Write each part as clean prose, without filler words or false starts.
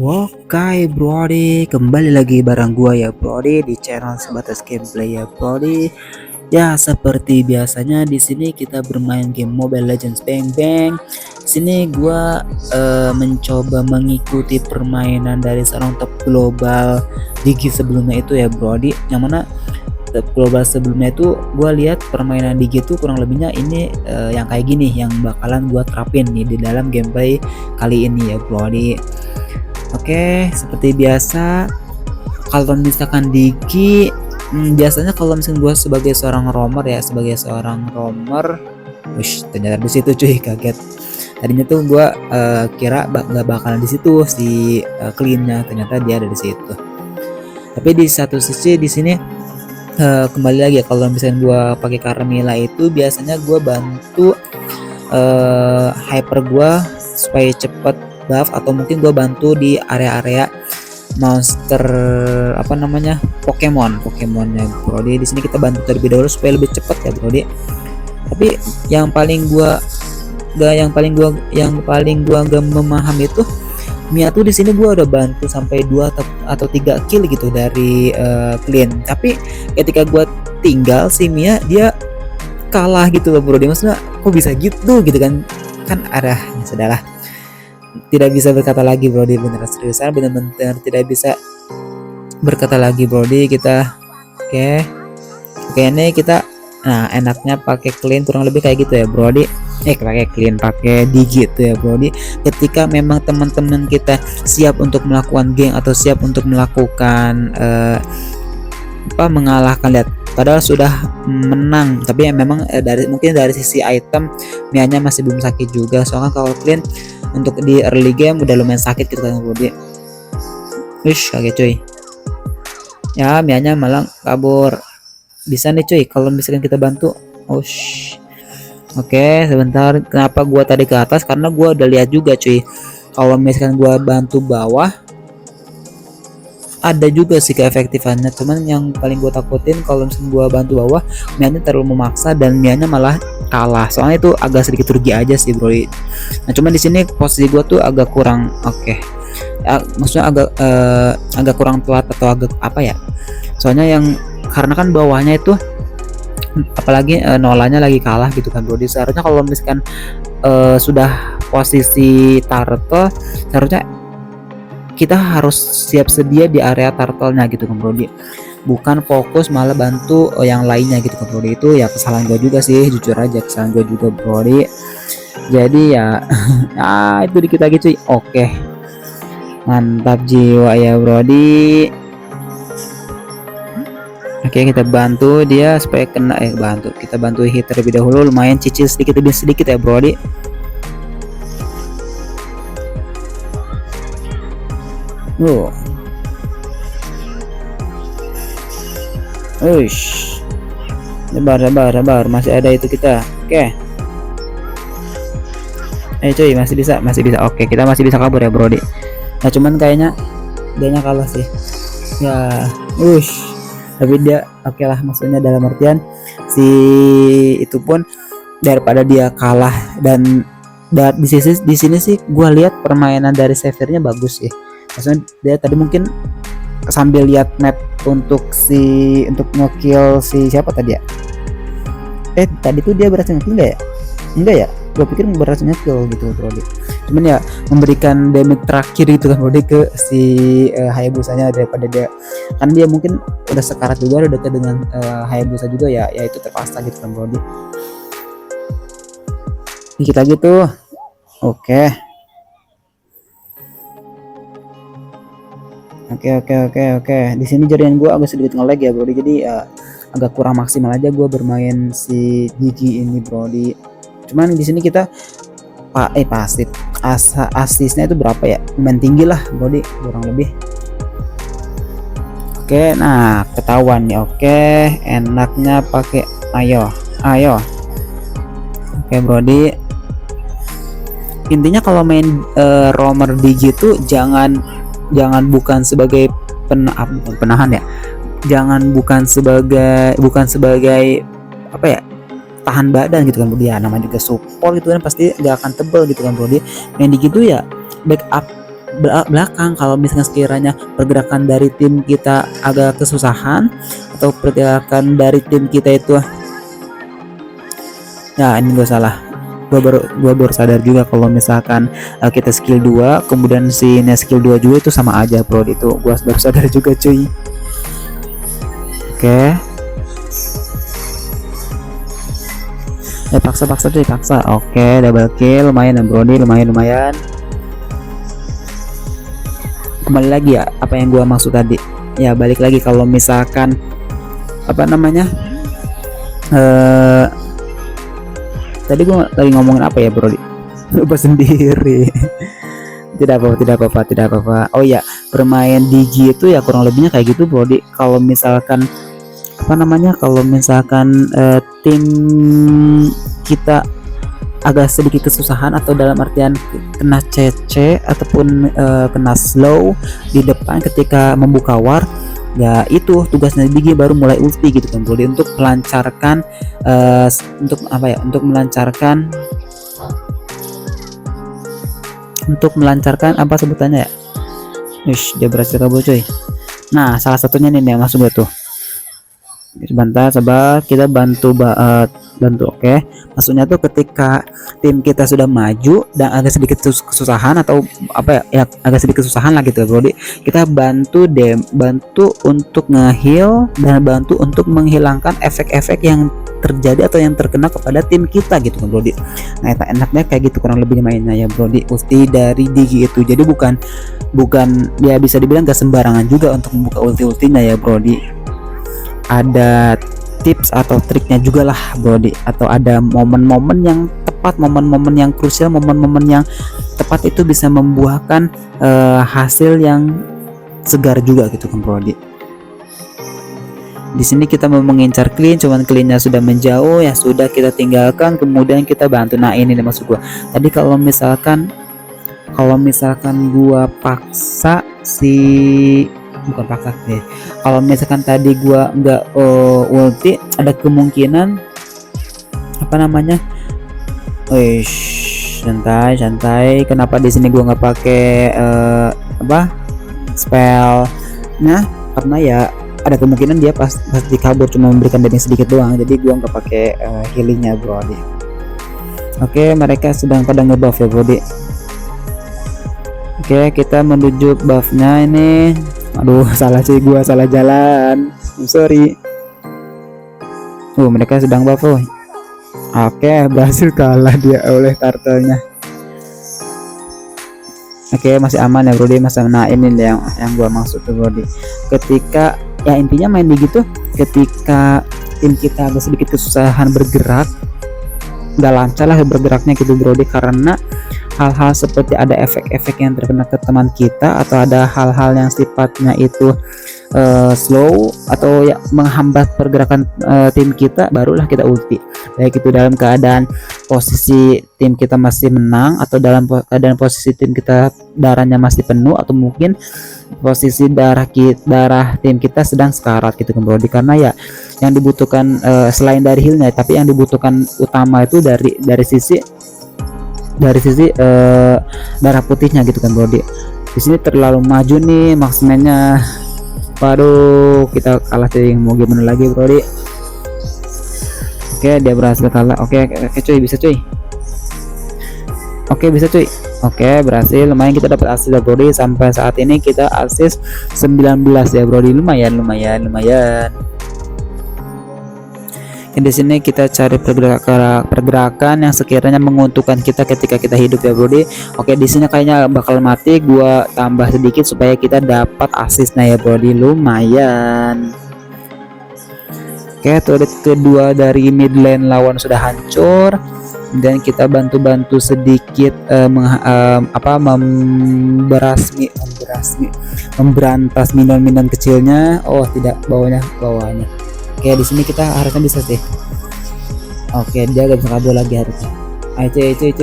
Oke Brody, kembali lagi bareng gua ya Brody di channel sebatas gameplay ya Brody. Ya seperti biasanya di sini kita bermain game Mobile Legends Bang Bang. Sini gua mencoba mengikuti permainan dari seorang top global Digi sebelumnya itu ya Brody. Yang mana top global sebelumnya itu gua lihat permainan Digi itu kurang lebihnya ini yang kayak gini yang bakalan gua terapin nih di dalam gameplay kali ini ya Brody. Oke, seperti biasa kalau misalkan Diki biasanya kalau misalkan gue sebagai seorang roamer ya, wish ternyata di situ cuy, kaget. Tadinya tuh gue kira nggak bakalan di situ si cleannya, ternyata dia ada di situ. Tapi di satu sisi di sini kembali lagi ya, kalau misalkan gue pakai Carmilla itu biasanya gue bantu hyper gue supaya cepet buff, atau mungkin gue bantu di area-area monster Pokemonnya Brody. Di sini kita bantu terlebih dahulu supaya lebih cepat ya Brody. Tapi yang paling gua gak memahami itu Mia tuh di sini gua udah bantu sampai 2 atau 3 kill gitu dari clean. Tapi ketika gua tinggal si Mia dia kalah gitu loh Brody. Maksudnya kok bisa gitu kan arah sudahlah. Tidak bisa berkata lagi Brody, bener seriusan bener-bener tidak bisa berkata lagi Brody kita. Oke ini kita enaknya pakai clean kurang lebih kayak gitu ya Brody. Pakai clean, pakai Digi gitu ya Brody. Ketika memang teman-teman kita siap untuk melakukan geng atau siap untuk melakukan mengalahkan, lihat padahal sudah menang, tapi memang mungkin dari sisi item Mianya masih belum sakit juga. Soalnya kalau clean untuk di early game udah lumayan sakit gitu kan Brody. Kaget cuy. Ya Mianya malah kabur. Bisa nih cuy kalau misalkan kita bantu. Oke, sebentar. Kenapa gua tadi ke atas? Karena gua udah lihat juga cuy, kalau misalkan gua bantu bawah ada juga sih keefektifannya. Cuman yang paling gue takutin kalau misalnya gue bantu bawah, Mianya terlalu memaksa dan Mianya malah kalah. Soalnya itu agak sedikit rugi aja sih bro. Nah cuman di sini posisi gue tuh agak kurang maksudnya agak kurang telat atau agak soalnya karena kan bawahnya itu apalagi nolanya lagi kalah gitu kan bro. Seharusnya kalau misalkan sudah posisi turtle, seharusnya kita harus siap sedia di area turtle-nya gitu kan Brody, bukan fokus malah bantu yang lainnya gitu kan Brody. Itu ya kesalahan gue juga sih, jujur aja kesalahan gue juga Brody. Jadi ya itu dikit lagi cuy. Oke, mantap jiwa ya Brody. Oke, kita bantu dia supaya kena kita bantu hit terlebih dahulu, lumayan cicil sedikit demi sedikit ya Brody. Sabar, masih ada itu kita. Oke. Cuy, masih bisa. Oke, kita masih bisa kabur ya Brody. Nah cuman kayaknya dianya kalah sih ya. Tapi dia oke lah, maksudnya dalam artian si itu pun daripada dia kalah. Dan di sini sih gua lihat permainan dari Sevirnya bagus sih. Maksudnya dia tadi mungkin sambil lihat map untuk ngekill si siapa tadi ya. Tadi tuh dia berhasil ngekill enggak ya? Gue pikir berhasil ngekill gitu bro. Cuman ya memberikan damage terakhir itu kan bro ke si Hayabusanya, daripada dia kan dia mungkin udah sekarat juga, udah dekat dengan Hayabusa juga ya itu terpaksa gitu kan bro. Dikit lagi tuh. Oke. Di sini jaringan gue agak sedikit nge-lag ya bro, jadi agak kurang maksimal aja gue bermain si Digi ini bro. Cuman di sini kita pasti asisnya itu berapa ya, lumayan tinggi lah bro, kurang lebih. Oke, nah ketahuan nih. Oke, enaknya pakai ayo. Oke bro, intinya kalau main roamer Digi tuh jangan bukan sebagai penahan ya, bukan sebagai tahan badan gitu kan bro. Dia namanya juga support gitu kan, pasti nggak akan tebel gitu kan bro. Main di gitu ya backup belakang. Kalau misalnya sekiranya pergerakan dari tim kita agak kesusahan atau pergerakan dari tim kita itu, ya ini gue salah, gua baru sadar juga kalau misalkan kita skill 2 kemudian si skill 2 juga itu sama aja bro. Itu gua baru sadar juga cuy. Oke. Paksa cuy, paksa. Oke, double kill, lumayan ya Brody, lumayan. Kembali lagi ya apa yang gua maksud tadi. Ya balik lagi kalau misalkan apa namanya? Tadi gua lagi ngomongin apa ya Brody? Lupa sendiri. Tidak apa-apa. Oh ya, bermain Digi itu ya kurang lebihnya kayak gitu Brody. Kalau misalkan apa namanya, kalau misalkan tim kita agak sedikit kesusahan atau dalam artian kena CC ataupun kena slow di depan ketika membuka war, ya itu tugasnya Digi baru mulai ulti gitu kan Brody, untuk melancarkan untuk melancarkan apa sebutannya ya. Dia berhasil kabur cuy. Nah salah satunya nih yang masuk gue tuh. Sebentar, sabar, kita bantu. Oke. Maksudnya tuh ketika tim kita sudah maju dan agak sedikit kesusahan atau apa ya, agak sedikit kesusahan lah gitu bro, kita bantu untuk nge-heal dan bantu untuk menghilangkan efek-efek yang terjadi atau yang terkena kepada tim kita gitu kan bro. Nah enaknya kayak gitu kurang lebih mainnya ya bro, ulti dari Digi itu. Jadi bukan ya bisa dibilang gak sembarangan juga untuk membuka ulti-ultinya ya bro. Ada tips atau triknya juga lah bro, atau ada momen-momen yang tepat, momen-momen yang krusial, momen-momen yang tepat itu bisa membuahkan hasil yang segar juga gitu kan bro. Di sini kita mau mengincar clean, cuman cleannya sudah menjauh, ya sudah kita tinggalkan, kemudian kita bantu. Nah ini maksud gua tadi, kalau misalkan gua paksa bukan paksa deh, kalau misalkan tadi gua nggak ulti, ada kemungkinan apa namanya, santai. Kenapa di sini gua nggak pakai spellnya, karena ya ada kemungkinan dia pasti kabur, cuma memberikan damage sedikit doang, jadi gua nggak pakai healingnya bro. Oke, mereka sedang pada ngebuff ya bro. Oke, kita menuju buffnya ini. Aduh, salah sih, gua salah jalan. Sorry. Mereka sedang buff. Oke, berhasil kalah dia oleh turtle-nya. Oke, masih aman ya bro, masih. Nah ini yang gua maksud tuh bro. Ketika ya intinya main begitu, ketika tim kita agak sedikit kesusahan bergerak, nggak lancar lah bergeraknya gitu bro, karena hal-hal seperti ada efek-efek yang terkena ke teman kita, atau ada hal-hal yang sifatnya itu slow atau ya menghambat pergerakan tim kita, barulah kita ulti. Baik itu dalam keadaan posisi tim kita masih menang, atau dalam keadaan posisi tim kita darahnya masih penuh, atau mungkin posisi darah tim kita sedang sekarat gitu kan bro. Karena ya yang dibutuhkan selain dari healnya, tapi yang dibutuhkan utama itu dari sisi darah putihnya gitu kan bro. Di sini terlalu maju nih maksimalnya. Waduh, kita kalah cuy, mau gimana lagi bro. Oke, dia berhasil kalah. Oke cuy, bisa cuy. Oke, bisa cuy. Oke, berhasil, lumayan kita dapat asis ya bro. Sampai saat ini kita asis 19 ya bro. Lumayan. Di sini kita cari pergerakan yang sekiranya menguntungkan kita ketika kita hidup ya bro. Oke, di sini kayaknya bakal mati, gua tambah sedikit supaya kita dapat asisnya ya bro. Lumayan. Oke, turret kedua dari mid lane lawan sudah hancur, dan kita bantu sedikit memberantas minion kecilnya. Oh tidak, bawahnya. Oke, di sini kita harusnya bisa sih. Oke, dia gak bisa kabur lagi harusnya. Ayo cuy,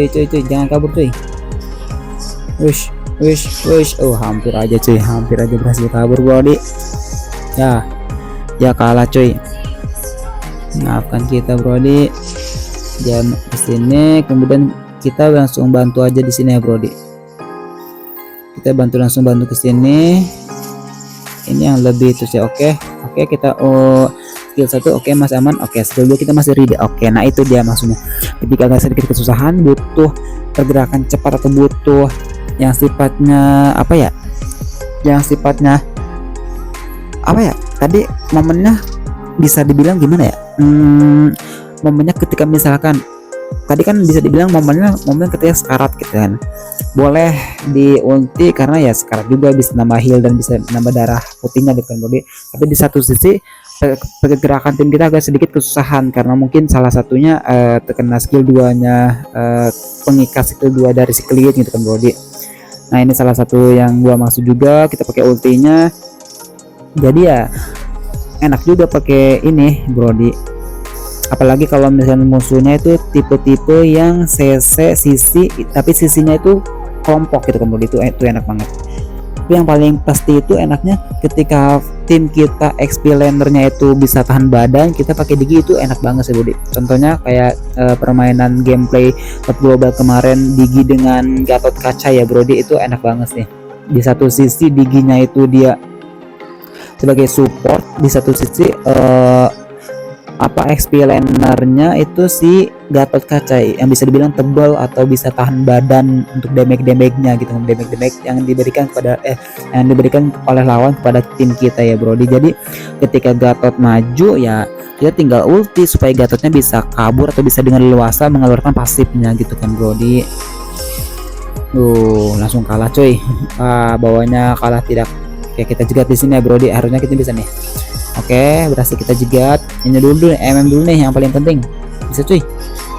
jangan kabur cuy. Wish. Oh, hampir aja berhasil kabur bro. Ya kalah cuy. Maafkan kita bro. Jangan kesini, kemudian kita langsung bantu aja di sini ya bro. Kita langsung bantu ke sini. Ini yang lebih itu sih. Oke, kita skill 1 oke, masih aman. Oke, skill 2 kita masih ready. Oke, nah itu dia maksudnya. Ketika agak sedikit kesusahan, butuh pergerakan cepat atau butuh yang sifatnya apa ya? Yang sifatnya apa ya? Tadi momennya bisa dibilang gimana ya? Momennya ketika misalkan tadi kan bisa dibilang momen ketika sekarat gitu kan, boleh di ulti karena ya sekarat juga bisa nambah heal dan bisa nambah darah putihnya gitu kan body. Tapi di satu sisi pergerakan tim kita agak sedikit kesusahan karena mungkin salah satunya terkena skill 2-nya pengikat skill 2 dari si Clean gitu kan body. Nah ini salah satu yang gua maksud juga, kita pakai ultinya jadi ya enak juga pakai ini brody. Apalagi kalau misalnya musuhnya itu tipe-tipe yang CC sisi tapi sisinya itu kelompok gitu kan bro, itu enak banget. Tapi yang paling pasti itu enaknya ketika tim kita XP lanernya itu bisa tahan badan, kita pakai Digi itu enak banget sih Budi. Contohnya kayak permainan gameplay Top Global kemarin, Digi dengan Gatot Kaca ya Brody, itu enak banget sih. Di satu sisi Diginya itu dia sebagai support, di satu sisi XP lanernya itu si Gatot Kaca yang bisa dibilang tebal atau bisa tahan badan untuk damage-nya gitu, damage yang diberikan kepada yang diberikan oleh lawan kepada tim kita ya Brody. Jadi ketika Gatot maju ya kita tinggal ulti supaya Gatotnya bisa kabur atau bisa dengan leluasa mengeluarkan pasifnya gitu kan Brody. Langsung kalah coy. Bawahnya kalah tidak. Oke, kita jegat di sini ya Brody, harusnya kita bisa nih. Oke, berhasil kita jegat. Ini dulu MM dulu nih yang paling penting. Bisa cuy.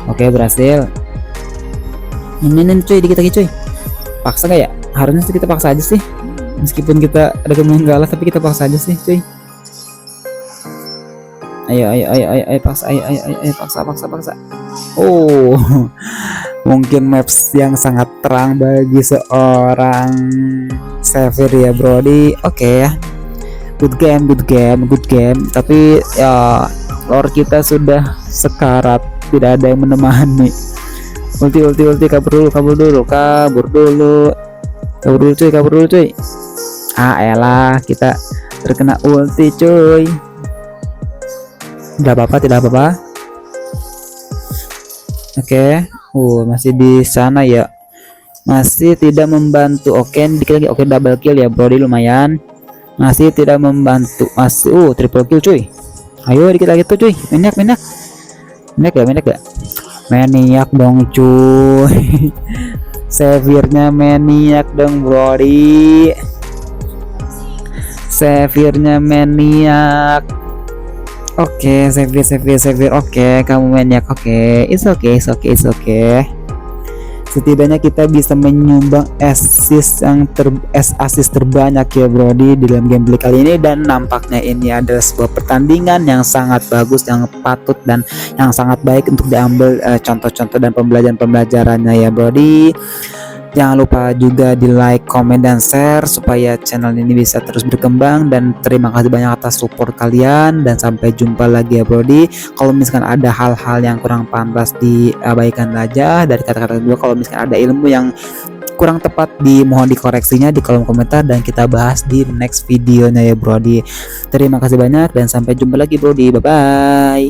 Oke, berhasil. Ini cuy, dikit lagi cuy. Paksa gak ya? Harusnya sih kita paksa aja sih. Meskipun kita ada kemungkinan kalah tapi kita paksa aja sih cuy. Ayo paksa, ayo paksa. Mungkin maps yang sangat terang bagi seorang Xavier ya Brody. Oke ya. Good game, tapi ya lore kita sudah sekarat, tidak ada yang menemani. Ulti kabur dulu cuy. Elah, kita terkena ulti cuy. Tidak apa-apa. Oke, masih di sana ya, masih tidak membantu. Oke, dikit lagi. Oke, double kill ya Brody, lumayan. Masih tidak membantu, masih triple kill cuy. Ayo dikit lagi tuh cuy. Maniak gak? Maniak dong cuy. Xaviernya maniak dong Brody. Xaviernya maniak. Oke, Xavier. Oke, kamu maniak. Oke, it's okay. Setidaknya kita bisa menyumbang assist terbanyak ya Brody di dalam gameplay kali ini, dan nampaknya ini adalah sebuah pertandingan yang sangat bagus, yang patut dan yang sangat baik untuk diambil contoh-contoh dan pembelajarannya ya Brody. Jangan lupa juga di like, comment, dan share supaya channel ini bisa terus berkembang, dan terima kasih banyak atas support kalian, dan sampai jumpa lagi ya Brody. Kalau misalkan ada hal-hal yang kurang pantas diabaikan aja dari kata-kata gue. Kalau misalkan ada ilmu yang kurang tepat dimohon dikoreksinya di kolom komentar, dan kita bahas di next videonya ya Brody. Terima kasih banyak dan sampai jumpa lagi Brody. Bye bye.